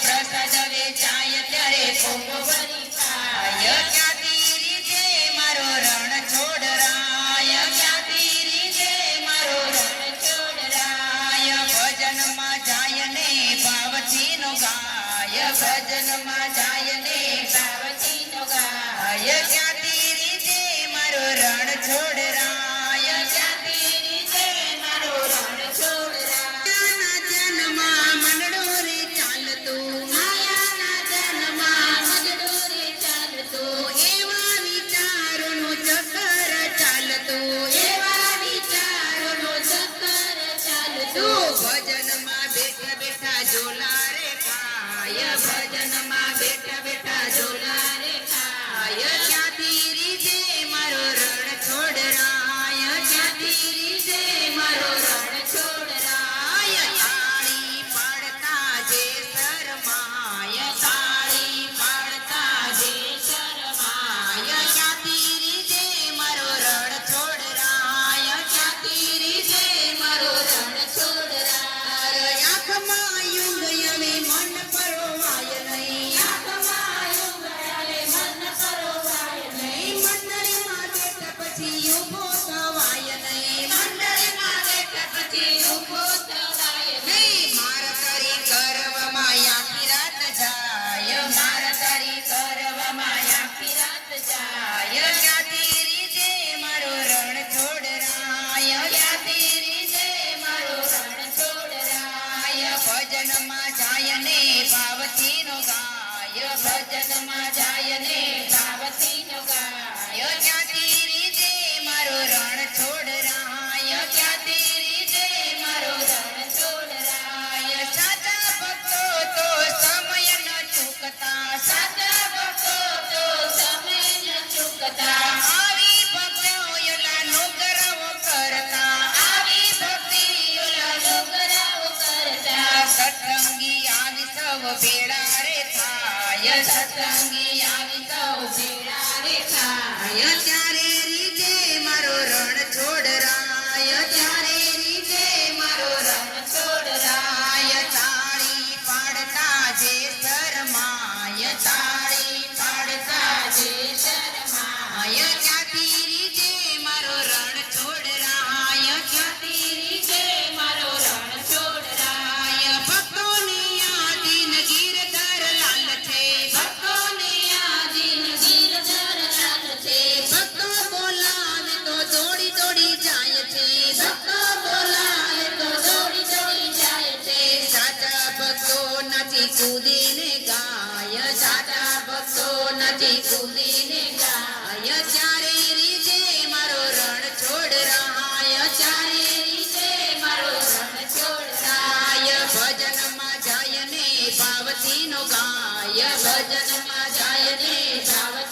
પ્રસાદ વેચાય ત્યારે કોકો ભરી ખાય ક્યાંથી રીજે મારો રણ છોડરાય ક્યાંથી રીજે મારો રણ છોડરાય ભજનમાં જાય ને ભાવથી નો ગાય ભજનમાં જાય ને ભાવથી નો ગાય ક્યાંથી રીજે મારો રણ છોડરાય ક્યાંથી રીજે મારો રણ છોડરાય જન્મમાં મંડળો રે ચાલતો માયાના જન્મમાં મંડળો રે ચાલતો એવા વિચારોનો ચક્કર ચાલતો એવા વિચારોનો ચક્કર ચાલતો ભજનમાં બેઠા બેઠા ઝોલા રે ખાય ભજનમાં બેઠા બેઠા ઝોલા રે ખાય ક્યાંથી રીજે મારો રણ છોડરાય ક્યાંથી રીજે મારો રણ છોડરાય તાળી પાડતા જે શરમાય તાળી પાડતા જે શરમાય ક્યાંથી રીજે મારો રણ છોડરાય ક્યાંથી રીજે મારો રણ છોડરાય આંખમાં યુંગ હવે મન પરોવાય નહીં આંખમાં યુંગ હવે મન પરોવાય નહીં મંડળીમાં બેઠા પછી ઊભો થવાય નહીં મંડળીમાં બેઠા પછી ઊભો થવાય નહીં માર તારી કરવામાં આખી રાત જાય માર તારી કરવામાં આખી રાત જાય ક્યાંથી રીજે મારો રણ છોડરાય ક્યાંથી રીજે મારો રણ છોડરાય ભજનમાં જાય ને ભાવથી નો ગાય ભજનમાં જાય ને ભાવથી નો ગાય ક્યાંથી રીજે મારો રણ છોડરાય ક્યાંથી રીજે મારો રણ છોડરાય સાચા ભક્તો તો સમય ન ચૂકતા સાચા ભક્તો તો સમય ન ચૂકતા આવી ભક્તિઓલા નુકરાવો કરતા આવી ભક્તિઓલા નુકરાવો કરતા સત્સંગી આવી સૌ ભેળા રે થાય સત્સંગી આવી સૌ ભેળા રે થાય ત્યારે રીજે મારો રણ છોડરાય ત્યારે રીજે મારો રણ છોડરાય તાળી પાડતા જે શરમાય તાળી પાડતા જે શરમાય ક્યાંથી રીજે મારો રણ છોડરાય ક્યાંથી રીજે મારો રણ છોડરાય ભક્તોની આધીન ગીરધર લાલ છે ભક્તોની આધીન ગીરધર લાલ છે ભક્તો બોલાવે તો દોડી દોડી જાય છે ભક્તો બોલાવે તો દોડી દોડી જાય છે સાચા ભક્તો નથી કૂદીને ગાય સાચા ભક્તો નથી કૂદીને ગાય ત્યારે રીજે મારો રણ છોડરાય ત્યારે રીજે મારો રણ છોડરાય ભજનમાં જાય ને ભાવથી નો ગાય ભજનમાં જાય ને ભાવ